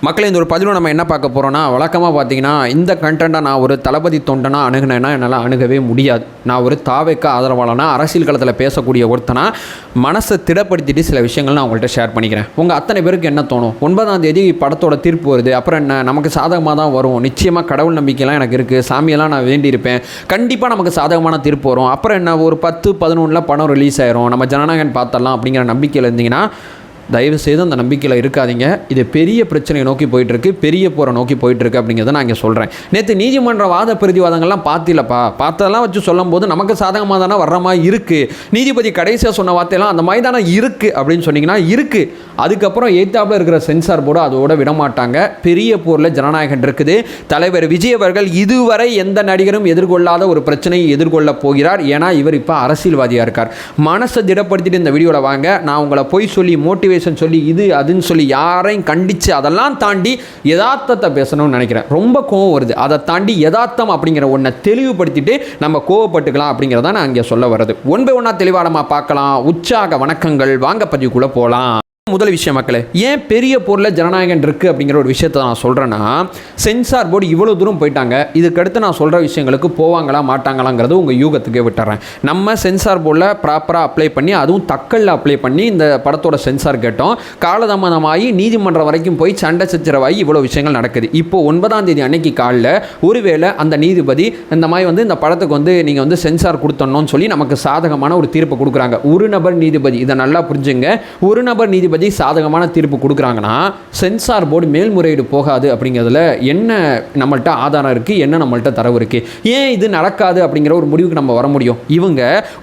மக்களை இந்த ஒரு பதிவில் நம்ம என்ன பார்க்க போகிறோன்னா, வழக்கமாக பார்த்தீங்கன்னா இந்த கண்டென்ட்டை நான் ஒரு தளபதி தொண்டனா அணுகுனேன்னா என்னால் அணுகவே முடியாது. நான் ஒரு தாவேக்க ஆதரவாளனா அரசியல் களத்தில் பேசக்கூடிய ஒருத்தனா மனசை திடப்படுத்திட்டு சில விஷயங்கள் நான் உங்கள்கிட்ட ஷேர் பண்ணிக்கிறேன். உங்கள் அத்தனை பேருக்கு என்ன தோணும்? 9ஆம் தேதி படத்தோட தீர்ப்பு வருது, அப்புறம் என்ன நமக்கு சாதகமாக தான் வரும். நிச்சயமாக கடவுள் நம்பிக்கைலாம் எனக்கு இருக்குது, சாமியெல்லாம் நான் வேண்டியிருப்பேன், கண்டிப்பாக நமக்கு சாதகமான தீர்ப்பு வரும். அப்புறம் என்ன ஒரு 10-11 படம் ரிலீஸ் ஆயிரும், நம்ம ஜனநாயகன் பார்த்தரலாம் அப்படிங்கிற நம்பிக்கையில் இருந்தீங்கன்னா தயவுசெய்து அந்த நம்பிக்கையில் இருக்காதீங்க. இது பெரிய பிரச்சனையை நோக்கி போயிட்டுருக்கு, பெரிய போரை நோக்கி போயிட்டுருக்கு அப்படிங்கிறத நான் இங்கே சொல்கிறேன். நேற்று நீதிமன்ற வாத பிரதிவாதங்கள்லாம் பார்த்தில்லப்பா, பார்த்ததெல்லாம் வச்சு சொல்லும் போது நமக்கு சாதகமாக தானே வர்ற மாதிரி இருக்குது. நீதிபதி கடைசியாக சொன்ன வார்த்தையெல்லாம் அந்த மாதிரி தானே இருக்குது அப்படின்னு சொன்னீங்கன்னா இருக்குது. அதுக்கப்புறம் எய்த்தாப்பில் இருக்கிற சென்சார் போர்டு அதோட விடமாட்டாங்க. பெரிய போரில் ஜனநாயகன் இருக்குது. தலைவர் விஜய் அவர்கள் இதுவரை எந்த நடிகரும் எதிர்கொள்ளாத ஒரு பிரச்சனையை எதிர்கொள்ள போகிறார். ஏன்னா இவர் இப்போ அரசியல்வாதியாக இருக்கார். மனசை திடப்படுத்திட்டு இந்த வீடியோவில் வாங்க. நான் உங்களை போய் சொல்லி மோட்டிவேஷன் சொல்லி இது அதுன்னு சொல்லி யாரையும் கண்டித்து அதெல்லாம் தாண்டி யதார்த்தத்தை பேசணும்னு நினைக்கிறேன். ரொம்ப கோவம் வருது, அதை தாண்டி யதார்த்தம் அப்படிங்கிற ஒன்றை தெளிவுபடுத்திட்டு நம்ம கோவப்பட்டுக்கலாம் அப்படிங்கிறத நான் இங்கே சொல்ல வர்றது. ஒன் பை ஒன்றா தெளிவாடமாக பார்க்கலாம். உற்சாக வணக்கங்கள், வாங்க பதிவுக்குள்ளே போகலாம். முதல் விஷயம் மக்களே, ஏன் பெரிய போரில் ஜனநாயகன் இருக்குது அப்படிங்கிற ஒரு விஷயத்தை நான் சொல்கிறேன்னா, சென்சார் போர்டு இவ்வளோ தூரம் போயிட்டாங்க. இதுக்கடுத்து நான் சொல்கிற விஷயங்களுக்கு போவாங்களா மாட்டாங்களாங்கிறது உங்கள் யூகத்துக்கே விட்டுறேன். நம்ம சென்சார் போர்டில் ப்ராப்பராக அப்ளை பண்ணி, அதுவும் தக்கல்ல அப்ளை பண்ணி இந்த படத்தோட சென்சார் கேட்டோம். காலதாமதமாகி நீதிமன்றம் வரைக்கும் போய் சண்டை சச்சரவாகி இவ்வளோ விஷயங்கள் நடக்குது. இப்போது 9ஆம் தேதி அன்னைக்கு காலில் ஒருவேளை அந்த நீதிபதி இந்த மாதிரி இந்த படத்துக்கு நீங்கள் சென்சார் கொடுத்தணும்னு சொல்லி நமக்கு சாதகமான ஒரு தீர்ப்பு கொடுக்குறாங்க. ஒரு நபர் நீதிபதி, இதை நல்லா புரிஞ்சுங்க, ஒரு நபர் நீதிபதி சாதகமான தீர்ப்பு கொடுக்குறாங்கன்னா சென்சார் போர்டு மேல்முறையீடு போகாது அப்படிங்கிறதுல என்ன நம்மள்ட்ட ஆதாரம் இருக்குது, என்ன நம்மள்ட்ட தரவு இருக்குது? ஏன் இது நடக்காது அப்படிங்கிற ஒரு முடிவுக்கு நம்ம வர முடியும்? இவங்க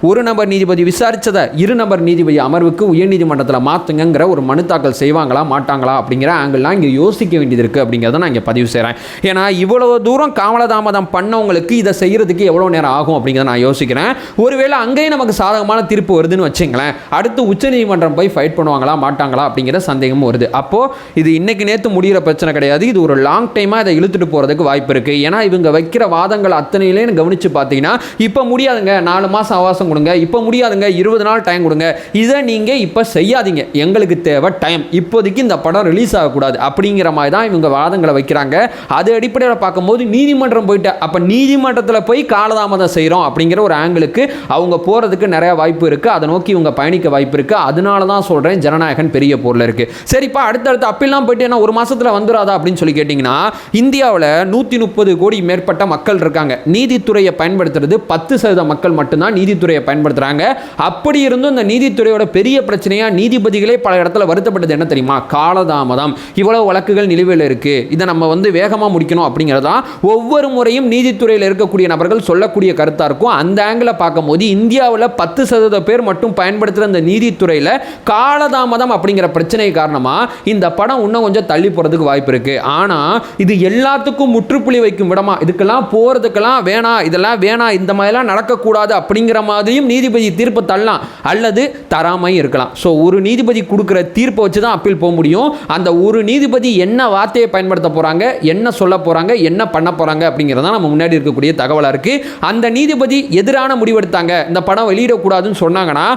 ஒரு நபர் நீதிபதி விசாரித்ததை 2 நபர் நீதிபதி அமர்வுக்கு உயர்நீதிமன்றத்தில் மாற்றுங்கிற ஒரு மனு தாக்கல் செய்வாங்களா மாட்டாங்களா அப்படிங்கிற ஆங்கிள்லாம் இங்கே யோசிக்க வேண்டியது இருக்குது அப்படிங்கிறத நான் இங்கே பதிவு செய்கிறேன். ஏன்னா இவ்வளவு தூரம் காமலதாமதம் பண்ணவங்களுக்கு இதை செய்கிறதுக்கு எவ்வளோ நேரம் ஆகும் அப்படிங்கிறத நான் யோசிக்கிறேன். ஒருவேளை அங்கேயும் நமக்கு சாதகமான தீர்ப்பு வருதுன்னு வச்சுங்களேன், அடுத்து உச்சநீதிமன்றம் போய் ஃபைட் பண்ணுவாங்களா மாட்டாங்களா அப்படிங்கிற சந்தேகமும் வருது. அப்போ இது இன்னைக்கு நேத்து முடிகிற பிரச்சனை கிடையாது. இது ஒரு லாங் டைமா இதை இழுத்துட்டு போறதுக்கு வாய்ப்பு இருக்கு. ஏன்னா இவங்க வைக்கிற வாதங்கள் அத்தனையிலே கவனிச்சு பார்த்தீங்கன்னா, இப்போ முடியாதுங்க 4 மாசம் அவகாசம் கொடுங்க, இப்போ முடியாதுங்க 20 நாள் டைம் கொடுங்க, இதை நீங்க இப்போ செய்யாதீங்க, எங்களுக்கு தேவை டைம், இப்போதைக்கு இந்த படம் ரிலீஸ் ஆகக்கூடாது அப்படிங்கிற மாதிரி தான் இவங்க வாதங்களை வைக்கிறாங்க. அது அடிப்படையில் பார்க்கும்போது நீதிமன்றம் போயிட்டு அப்போ நீதிமன்றத்தில் போய் காலதாமதம் செய்கிறோம் அப்படிங்கிற ஒரு ஆங்கிளுக்கு அவங்க போகிறதுக்கு நிறைய வாய்ப்பு இருக்கு. அதை நோக்கி இவங்க பயணிக்க வாய்ப்பு இருக்கு. அதனால தான் சொல்றேன் ஜனநாயகன் பெரிய போர்ல இருக்கு. சரிப்பா, அடுத்தடுத்து அப்பெல்லாம் போயிட்டு என்ன ஒரு மாசத்துல வந்துடாதா அப்படின்னு சொல்லி கேட்டீங்கன்னா, இந்தியாவில் 130 கோடி மேற்பட்ட மக்கள் இருக்காங்க. நீதித்துறையை பயன்படுத்துறது 10% மக்கள் மட்டும்தான் நீதித்துறையை பயன்படுத்துறாங்க. அப்படி இருந்தும் இந்த நீதித்துறையோட பெரிய பிரச்சனையா நீதிபதிகளே பல இடத்துல வருத்தப்பட்டது என்ன தெரியுமா? காலதாமதம். இவ்வளவு வழக்குகள் நிலுவையில் இருக்கு, இதை நம்ம வேகமா முடிக்கணும் அப்படிங்கிறதா ஒவ்வொரு முறையும் நீதித்துறையில் இருக்கக்கூடிய நபர்கள் சொல்லக்கூடிய கருத்தா இருக்கும். அந்த ஆங்கிளை பார்க்கும்போது இந்தியாவில் 10% பேர் மட்டும் பயன்படுத்துகிற இந்த நீதித்துறையில் காலதாமதம் அப்படிங்கிற பிரச்சனை காரணமா இந்த படம் இன்னும் கொஞ்சம் தள்ளி போறதுக்கு வாய்ப்பு இருக்கு. ஆனா இது எல்லாத்துக்கும் முற்றுப்புள்ளி வைக்கும் விடமா, இதுக்கெல்லாம் போறதுக்கெல்லாம் வேணாம், இதெல்லாம் வேணாம், இந்த மாதிரிலாம் நடக்கக்கூடாது அப்படிங்கிற மாதிரியும் நீதிபதி தீர்ப்பு தள்ளலாம் அல்லது தராமையும் இருக்கலாம். ஸோ ஒரு நீதிபதி கொடுக்குற தீர்ப்பை வச்சு தான் அப்பீல் போக முடியும். அந்த ஒரு நீதிபதி என்ன வார்த்தையை பயன்படுத்த போறாங்க, என்ன சொல்ல போறாங்க, என்ன பண்ண போறாங்க அப்படிங்கிறத நம்ம முன்னாடி இருக்கக்கூடிய தகவலாக இருக்கு. அந்த நீதிபதி எதிரான முடிவெடுத்தாங்க, இந்த படம் வெளியிடக்கூடாதுன்னு சொன்னாங்கன்னா,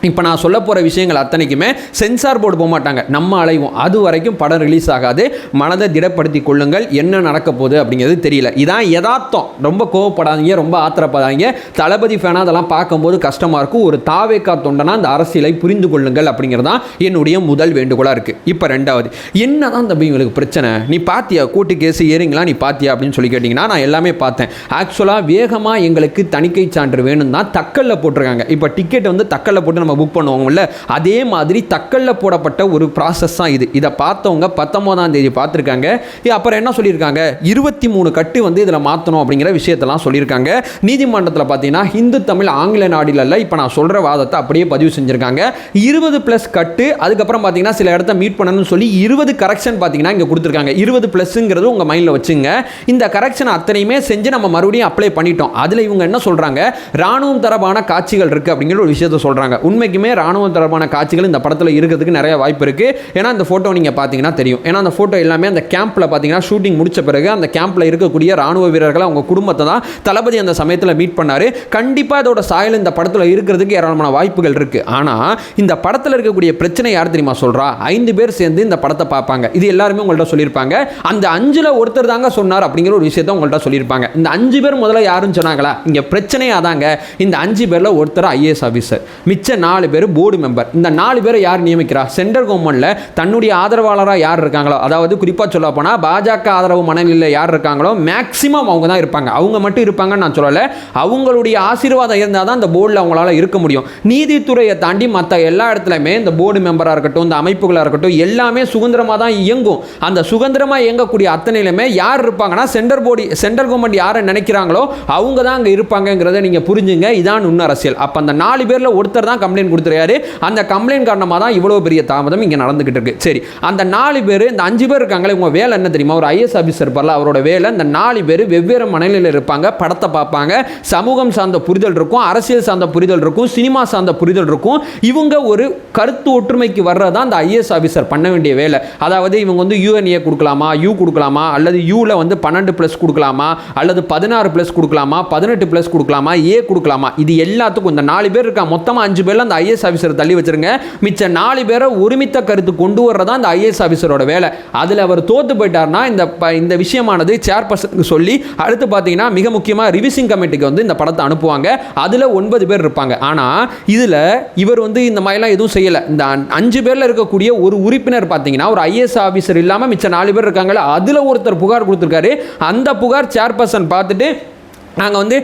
இப்போ நான் சொல்ல போகிற விஷயங்கள் அத்தனைக்குமே சென்சார் போர்டு போக மாட்டாங்க, நம்ம அலைவோம். அது வரைக்கும் படம் ரிலீஸ் ஆகாது. மனதை திடப்படுத்தி கொள்ளுங்கள், என்ன நடக்க போகுது அப்படிங்கிறது தெரியல. இதான் யதார்த்தம். ரொம்ப கோவப்படாதீங்க, ரொம்ப ஆத்திரப்படாதீங்க. தளபதி ஃபேனாக அதெல்லாம் பார்க்கும்போது கஷ்டமாக இருக்கும். ஒரு தாவேக்கா தொண்டனா அந்த அரசியலை புரிந்து கொள்ளுங்கள் அப்படிங்கிறது தான் என்னுடைய முதல் வேண்டுகோளாக இருக்குது. இப்போ ரெண்டாவது, என்ன தான் தம்பி உங்களுக்கு பிரச்சனை? நீ பார்த்தியா கூட்டு கேஸ் ஏறிங்களா, நீ பார்த்தியா அப்படின்னு சொல்லி கேட்டிங்கன்னா, நான் எல்லாமே பார்த்தேன். ஆக்சுவலாக வேகமாக எங்களுக்கு தணிக்கை சான்று வேணும் தான் தக்கல்ல போட்டிருக்காங்க. இப்போ டிக்கெட் தக்கல்ல போட்டு நம்ம புக் பண்ணுவாங்கல்ல, அதே மாதிரி தக்கல்ல போடப்பட்ட ஒரு ப்ராசஸ் தான் இது. இதை பார்த்தவங்க 19ஆம் தேதி பார்த்துருக்காங்க. அப்புறம் என்ன சொல்லியிருக்காங்க, 23 கட்டு இதில் மாற்றணும் அப்படிங்கிற விஷயத்தெல்லாம் சொல்லியிருக்காங்க. நீதிமன்றத்தில் பார்த்தீங்கன்னா ஹிந்து தமிழ் ஆங்கில நாடிலல்ல, இப்போ நான் சொல்கிற வாதத்தை அப்படியே பதிவு செஞ்சுருக்காங்க. 20+ கட்டு, அதுக்கப்புறம் பார்த்தீங்கன்னா சில இடத்த மீட் பண்ணணும்னு சொல்லி 20 கரெக்ஷன் பார்த்தீங்கன்னா இங்கே கொடுத்துருக்காங்க. 20+ங்கிறது உங்கள் மைண்டில் வச்சுங்க. இந்த கரெக்ஷன் அத்தனையுமே செஞ்சு நம்ம மறுபடியும் அப்ளை பண்ணிட்டோம். அதில் இவங்க என்ன சொல்கிறாங்க, ராணுவம் தரப்பான காட்சிகள் இருக்குது அப்படிங்கிற ஒரு விஷயத்தை சொல்கிறாங்க. உண்மை உண்மைக்குமே ராணுவம் தொடர்பான காட்சிகள் இந்த படத்தில் இருக்கிறதுக்கு நிறைய வாய்ப்பு இருக்குது. ஏன்னா அந்த ஃபோட்டோ நீங்கள் பார்த்தீங்கன்னா தெரியும். ஏன்னா அந்த ஃபோட்டோ எல்லாமே அந்த கேம்பில் பார்த்தீங்கன்னா ஷூட்டிங் முடிச்ச பிறகு அந்த கேம்பில் இருக்கக்கூடிய ராணுவ வீரர்கள் அவங்க குடும்பத்தை தான் தளபதி அந்த சமயத்தில் மீட் பண்ணார். கண்டிப்பாக இதோட சாயல் இந்த படத்தில் இருக்கிறதுக்கு ஏராளமான வாய்ப்புகள் இருக்குது. ஆனால் இந்த படத்தில் இருக்கக்கூடிய பிரச்சனை யார் தெரியுமா சொல்கிறா? 5 பேர் சேர்ந்து இந்த படத்தை பார்ப்பாங்க. இது எல்லாருமே உங்கள்கிட்ட சொல்லியிருப்பாங்க. அந்த 5ல் ஒருத்தர் தாங்க சொன்னார் அப்படிங்கிற ஒரு விஷயத்தை உங்கள்கிட்ட சொல்லியிருப்பாங்க. இந்த 5 பேர் முதல்ல யாருன்னு சொன்னாங்களா? இங்கே பிரச்சனையே அதாங்க. இந்த 5 பேரில் ஒருத்தர் IAS ஆஃபீஸர், மிச்ச 4 பேர் போர்டு மெம்பர். இந்த 4 பேரை யார் நியமிக்கிறா? சென்ட்ரல் கவர்மெண்ட்ல தன்னுடைய ஆதரவாளராக யார் இருக்காங்களோ, அதாவது குறிப்பாக சொல்ல போனால் பாஜக ஆதரவு மனநிலையில் யார் இருக்காங்களோ மேக்சிமம் அவங்க தான் இருப்பாங்க. அவங்க மட்டும் இருப்பாங்கன்னு நான் சொல்லலை. அவங்களுடைய ஆசீர்வாதம் இருந்தால் தான் இந்த போர்டில் அவங்களால இருக்க முடியும். நீதித்துறையை தாண்டி மற்ற எல்லா இடத்துலையுமே இந்த போர்டு மெம்பராக இருக்கட்டும், இந்த அமைப்புகளாக இருக்கட்டும், எல்லாமே சுதந்திரமாக தான் இயங்கும். அந்த சுதந்திரமாக இயங்கக்கூடிய அத்தனையிலுமே யார் இருப்பாங்கன்னா சென்ட்ரல் கவர்மெண்ட் யாரை நினைக்கிறாங்களோ அவங்க தான் அங்கே இருப்பாங்கிறத நீங்கள் புரிஞ்சுங்க. இதான் உண்மை அரசியல். அப்போ அந்த 4 பேரில் ஒருத்தர் தான் கம்ப்ளைண்ட் கொடுத்துருக்காரு. அந்த கம்ப்ளைண்ட் காரணமாக தான் இவ்வளோ பெரிய தாமதம் இங்கே நடந்துகிட்டு இருக்கு. சரி, அந்த 4 பேர், இந்த 5 பேர் இருக்காங்களே, உங்கள் வேலை என்ன தெரியுமா? ஒரு IAS ஆஃபீஸர் இருப்பார்ல, அவரோட வேலை இந்த 4 பேர் வெவ்வேறு மனநிலையில் இருப்பாங்க. படத்தை பார்ப்பாங்க. சமூகம் சார்ந்த புரிதல் இருக்கும், அரசியல் சார்ந்த புரிதல் இருக்கும், சினிமா சார்ந்த புரிதல் இருக்கும். இவங்க ஒரு கருத்து ஒற்றுமைக்கு வர்றதான் அந்த IAS ஆஃபீஸர் பண்ண வேண்டிய வேலை. அதாவது இவங்க வந்து UNA கொடுக்கலாமா, U கொடுக்கலாமா, அல்லது Uல வந்து 12+ கொடுக்கலாமா, அல்லது 16+ கொடுக்கலாமா, 18+ கொடுக்கலாமா, A கொடுக்கலாமா, இது எல்லாத்துக்கும் இந்த 4 பேர் இருக்கா. மொத்தமாக 5 பேர்ல அந்த IAS ஆஃபீஸர் தள்ளி வச்சிருங்க. மிச்ச 4 பேரை ஒருமித்த கருத்து கொண்டு வர்றதா அந்த IAS ஆஃபீஸரோட வேலை. அதில் அவர் தோத்து போயிட்டார்னா இந்த விஷயமானது சேர்பர்சனுக்கு சொல்லி அடுத்து பார்த்தீங்கன்னா மிக முக்கியமாக ரிவிசிங் கமிட்டிக்கு வந்து இந்த படத்தை அனுப்புவாங்க. அதில் 9 பேர் இருப்பாங்க. ஆனால் இதில் இவர் வந்து இந்த மாதிரிலாம் எதுவும் செய்யலை. இந்த 5 பேரில் இருக்கக்கூடிய ஒரு உறுப்பினர் பார்த்தீங்கன்னா ஒரு IAS ஆஃபீஸர் இல்லாமல் மிச்ச 4 பேர் இருக்காங்களே, அதில் ஒருத்தர் புகார் கொடுத்துருக்காரு. அந்த புகார் சேர்பர்சன் பார்த்துட்டு நாங்கள் வந்து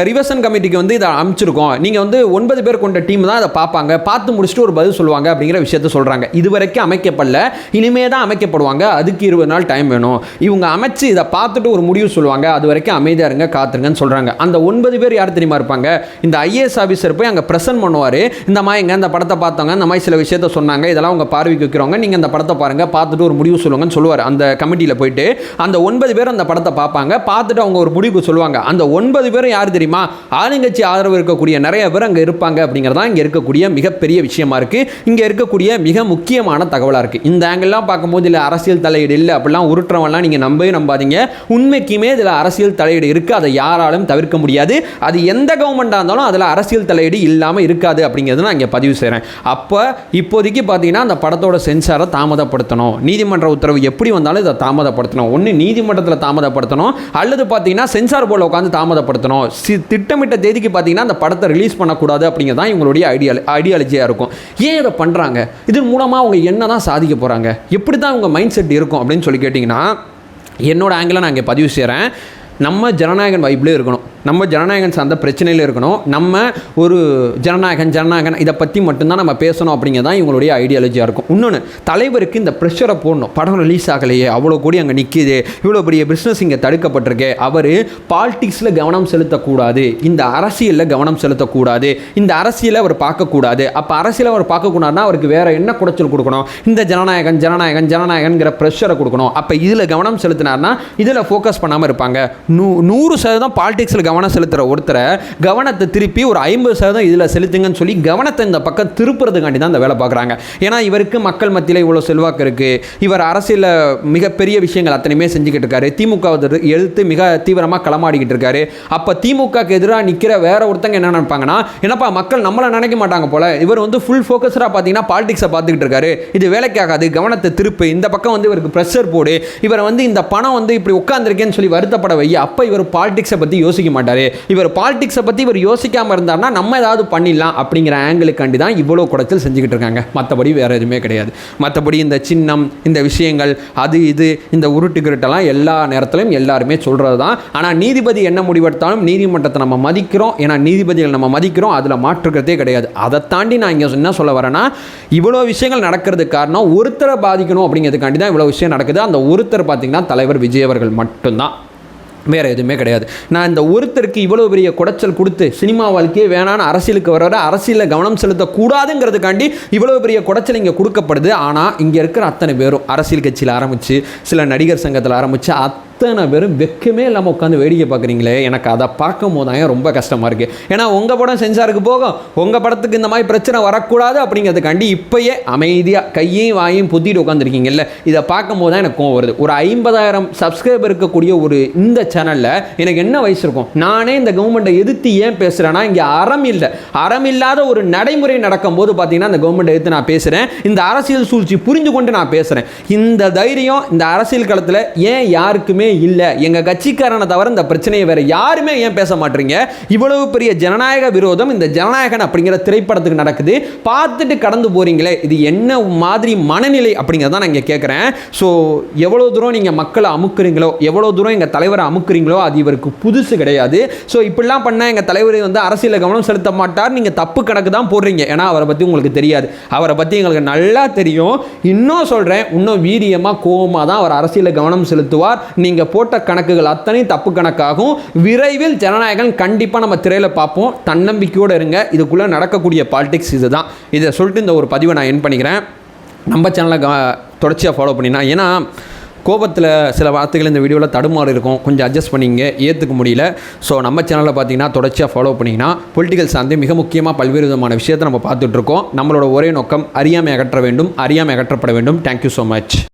ரிவிஷன் கமிட்டிக்கு வந்து இதை அனுப்பிச்சிருக்கோம், நீங்கள் வந்து 9 பேர் கொண்ட டீம் தான் அதை பார்ப்பாங்க, பார்த்து முடிச்சுட்டு ஒரு பதில் சொல்லுவாங்க அப்படிங்கிற விஷயத்த சொல்கிறாங்க. இது வரைக்கும் அமைக்கப்படல, இனிமே தான் அமைக்கப்படுவாங்க. அதுக்கு 20 நாள் டைம் வேணும். இவங்க அமைச்சு இதை பார்த்துட்டு ஒரு முடிவு சொல்லுவாங்க. அது வரைக்கும் அமைதியாக இருங்க, காத்துருங்கன்னு சொல்கிறாங்க. அந்த 9 பேர் யார் தெரியுமா இருப்பாங்க? இந்த IAS ஆஃபீஸர் போய் அங்கே ப்ரெசென்ட் பண்ணுவார். இந்த மாதிரி எங்கே இந்த படத்தை பார்த்தவங்க இந்த மாதிரி சில விஷயத்த சொன்னாங்க, இதெல்லாம் உங்கள் பார்வைக்கு வைக்கிறவங்க, நீங்கள் இந்த படத்தை பாருங்கள், பார்த்துட்டு ஒரு முடிவு சொல்லுங்கன்னு சொல்லுவார். அந்த கமிட்டியில் போயிட்டு அந்த 9 பேர் அந்த படத்தை பார்ப்பாங்க. பார்த்துட்டு அவங்க ஒரு முடிவு சொல்லுவாங்க. அந்த 9 பேர் யார் தெரியுமா? ஆளுங்கட்சி ஆதரவு இருக்கக்கூடிய நிறைய பேர் அங்கே இருப்பாங்க அப்படிங்கிறதா இங்கே இருக்கக்கூடிய மிகப்பெரிய விஷயமா இருக்கு. இங்கே இருக்கக்கூடிய மிக முக்கியமான தகவலாக இருக்கு. இந்த ஆங்கிள்லாம் பார்க்கும்போது இதில் அரசியல் தலையீடு இல்லை அப்படிலாம் உருட்டுறவெல்லாம் நீங்கள் நம்பாதீங்க. உண்மைக்குமே இதில் அரசியல் தலையீடு இருக்குது. அதை யாராலும் தவிர்க்க முடியாது. அது எந்த கவர்மெண்ட்டாக இருந்தாலும் அதில் அரசியல் தலையீடு இல்லாமல் இருக்காது அப்படிங்கிறது நான் இங்கே பதிவு செய்கிறேன். அப்போ இப்போதைக்கு பார்த்தீங்கன்னா அந்த படத்தோட சென்சாரை தாமதப்படுத்தணும். நீதிமன்ற உத்தரவு எப்படி வந்தாலும் இதை தாமதப்படுத்தணும். ஒன்று நீதிமன்றத்தில் தாமதப்படுத்தணும், அல்லது பார்த்தீங்கன்னா சென்சார் போர்டில் உட்காந்து தாமதப்படுத்தணும். திட்டமிட்ட தேதிக்கு பார்த்தீங்கன்னா அந்த படத்தை ரிலீஸ் பண்ணக்கூடாது அப்படிங்கிறதான் இவங்களுடைய ஐடியாலஜியாக இருக்கும். ஏன் இதை பண்ணுறாங்க? இதன் மூலமாக அவங்க என்ன தான் சாதிக்க போகிறாங்க? எப்படி தான் அவங்க மைண்ட் செட் இருக்கும் அப்படின்னு சொல்லி கேட்டிங்கன்னா, என்னோட ஆங்கிளை நான் இங்கே பதிவு செய்கிறேன். நம்ம ஜனநாயகன் வைப்லேயே இருக்கணும், நம்ம ஜனநாயகன் சார்ந்த பிரச்சனையில் இருக்கணும், நம்ம ஒரு ஜனநாயகன் இதை பற்றி மட்டும்தான் நம்ம பேசணும் அப்படிங்கிறதான் இவங்களுடைய ஐடியாலஜியாக இருக்கும். இன்னொன்று, தலைவருக்கு இந்த ப்ரெஷரை போடணும். படம் ரிலீஸ் ஆகலையே, அவ்வளோ கோடி அங்கே நிற்கிது, இவ்வளோ பெரிய பிஸ்னஸ் இங்கே தடுக்கப்பட்டிருக்கு, அவர் பாலிடிக்ஸில் கவனம் செலுத்தக்கூடாது, இந்த அரசியலில் கவனம் செலுத்தக்கூடாது, இந்த அரசியலை அவர் பார்க்கக்கூடாது. அப்போ அரசியலை அவர் பார்க்கக்கூடாதுன்னா அவருக்கு வேறு என்ன குடைச்சல் கொடுக்கணும்? இந்த ஜனநாயகன்கிற ப்ரெஷரை கொடுக்கணும். அப்போ இதில் கவனம் செலுத்தினார்னா இதில் ஃபோக்கஸ் பண்ணாமல் இருப்பாங்க. 100% பாலிடிக்ஸில் கவனம் செலுத்துகிற ஒருத்தரை கவனத்தை திருப்பி ஒரு 50% இதில் செலுத்துங்கன்னு சொல்லி கவனத்தை இந்த பக்கம் திருப்புறதுக்காண்டி தான் இந்த வேலை பார்க்குறாங்க. ஏன்னா இவருக்கு மக்கள் மத்தியில் இவ்வளோ செல்வாக்கு இருக்குது, இவர் அரசியலில் மிகப்பெரிய விஷயங்கள் அத்தனையுமே செஞ்சுக்கிட்டு இருக்காரு, திமுக எதிர்த்து மிக தீவிரமாக களமாடிக்கிட்டு இருக்காரு. அப்போ திமுகக்கு எதிராக நிற்கிற வேற ஒருத்தங்க என்ன நினைப்பாங்கன்னா, என்னப்பா மக்கள் நம்மளை நினைக்க மாட்டாங்க போல, இவர் வந்து ஃபுல் ஃபோக்கஸ்டாக பார்த்தீங்கன்னா பாலிடிக்ஸை பார்த்துக்கிட்டு இருக்காரு, இது வேலைக்காகாது, கவனத்தை திருப்பு, இந்த பக்கம் வந்து இவருக்கு ப்ரெஷர் போடு, இவர் வந்து இந்த பணம் வந்து இப்படி உட்காந்துருக்கேன்னு சொல்லி வருத்தப்பட வை. அப்போ இவர் பாலிடிக்ஸை பற்றி யோசிக்க மாட்டார். இவர் பாலிடிக்ஸை பற்றி இவர் யோசிக்காமல் இருந்தார்னா நம்ம ஏதாவது பண்ணிடலாம் அப்படிங்கிற ஆங்கிளுக்காண்டி தான் இவ்வளோ குடைச்சல் செஞ்சுக்கிட்டு இருக்காங்க. மற்றபடி வேறு எதுவுமே கிடையாது. மற்றபடி இந்த சின்னம், இந்த விஷயங்கள், அது இது இந்த உருட்டுக்கிட்டெல்லாம் எல்லா நேரத்திலும் எல்லாருமே சொல்கிறது தான். ஆனால் நீதிபதி என்ன முடிவெடுத்தாலும் நீதிமன்றத்தை நம்ம மதிக்கிறோம். ஏன்னா நீதிபதிகள் நம்ம மதிக்கிறோம், அதில் மாற்றுக்கிறதே கிடையாது. அதை தாண்டி நான் இங்கே என்ன சொல்ல வரேன்னா, இவ்வளோ விஷயங்கள் நடக்கிறதுக்கு காரணம் ஒருத்தரை பாதிக்கணும் அப்படிங்கிறதுக்காண்டி தான் இவ்வளோ விஷயம் நடக்குது. அந்த ஒருத்தர் பார்த்தீங்கன்னா தலைவர் விஜய் அவர்கள் மட்டும்தான், வேறு எதுவுமே கிடையாது. நான் இந்த ஒருத்தருக்கு இவ்வளோ பெரிய குடைச்சல் கொடுத்து சினிமா வாழ்க்கையே வேணான்னு அரசியலுக்கு வர அரசியலில் கவனம் செலுத்தக்கூடாதுங்கிறதுக்காண்டி இவ்வளோ பெரிய குடைச்சல் இங்கே கொடுக்கப்படுது. ஆனால் இங்கே இருக்கிற அத்தனை பேரும் அரசியல் கட்சியில் ஆரம்பித்து சில நடிகர் சங்கத்தில் ஆரம்பித்து அத்தனை பேரும் வெக்கமே இல்லாமல் உட்காந்து வேடிக்கை பார்க்குறீங்களே, எனக்கு அதை பார்க்கும் போது தான் ரொம்ப கஷ்டமாக இருக்குது. ஏன்னா உங்கள் படம் சென்சாருக்கு போகும், உங்கள் படத்துக்கு இந்த மாதிரி பிரச்சனை வரக்கூடாது அப்படிங்கிறதுக்காண்டி இப்போயே அமைதியாக கையையும் வாயையும் புத்திட்டு உட்காந்துருக்கீங்கல்ல, இதை பார்க்கும் போது தான் எனக்கு கோவம் வருது. ஒரு 50,000 சப்ஸ்கிரைபர் இருக்கக்கூடிய ஒரு இந்த சேனலில் எனக்கு என்ன வயசு இருக்கும்? நானே இந்த கவர்மெண்ட்டை எதிர்த்து ஏன் பேசுகிறேன்னா, இங்கே அறம் இல்லை, அறம் இல்லாத ஒரு நடைமுறை நடக்கும்போது பார்த்தீங்கன்னா இந்த கவர்மெண்ட்டை எதிர்த்து நான் பேசுகிறேன், இந்த அரசியல் சூழ்ச்சி புரிந்து கொண்டு நான் பேசுகிறேன். இந்த தைரியம் இந்த அரசியல் களத்தில் ஏன் யாருக்குமே இல்லை? எங்கள் கட்சிக்காரனை தவிர இந்த பிரச்சனையை வேறு யாருமே ஏன் பேச மாட்டீங்க? இவ்வளவு பெரிய ஜனநாயக விரோதம் இந்த ஜனநாயகன் அப்படிங்கிற திரைப்படத்துக்கு நடக்குது, பார்த்துட்டு கடந்து போகிறீங்களே, இது என்ன மாதிரி மனநிலை அப்படிங்கிறத நான் இங்கே கேட்குறேன். ஸோ எவ்வளோ தூரம் நீங்கள் மக்களை அமுக்குறீங்களோ, எவ்வளோ தூரம் எங்கள் தலைவரை அமுக்குறீங்களோ அது இவருக்கு புதுசு கிடையாது. ஸோ இப்படிலாம் பண்ணால் எங்கள் தலைவர் வந்து அரசியலில் கவனம் செலுத்த மாட்டார், நீங்கள் தப்பு கணக்கு தான் போடுறீங்க. ஏன்னா அவரை பற்றி உங்களுக்கு தெரியாது, அவரை பற்றி எங்களுக்கு நல்லா தெரியும். இன்னும் சொல்கிறேன், இன்னும் வீரியமாக கோபமாக தான் அவர் அரசியலில் கவனம் செலுத்துவார். நீங்கள் போட்ட கணக்குகள் அத்தனை தப்பு கணக்காகும். விரைவில் ஜனநாயகன் கண்டிப்பாக நம்ம திரையில் பார்ப்போம். தன்னம்பிக்கையோடு இருங்க. இதுக்குள்ளே நடக்கக்கூடிய பாலிடிக்ஸ் இதுதான். இதை சொல்லிட்டு இந்த ஒரு பதிவை நான் என் பண்ணிக்கிறேன். நம்ம சேனலை தொடர்ச்சியாக ஃபாலோ பண்ணினா, ஏன்னா கோபத்தில் சில வார்த்தைகள் இந்த வீடியோவில் தடுமாறு இருக்கும், கொஞ்சம் அட்ஜஸ்ட் பண்ணிங்க, ஏற்றுக்க முடியல. ஸோ நம்ம சேனலில் பார்த்தீங்கன்னா தொடர்ச்சியாக ஃபாலோ பண்ணிங்கன்னா பொலிட்டிக்கல் சார்ந்து மிக முக்கியமாக பல்வேறு விதமான விஷயத்தை நம்ம பார்த்துட்ருக்கோம். நம்மளோட ஒரே நோக்கம் அறியாமை அகற்ற வேண்டும், அறியாமை அகற்றப்பட வேண்டும். Thank you so much.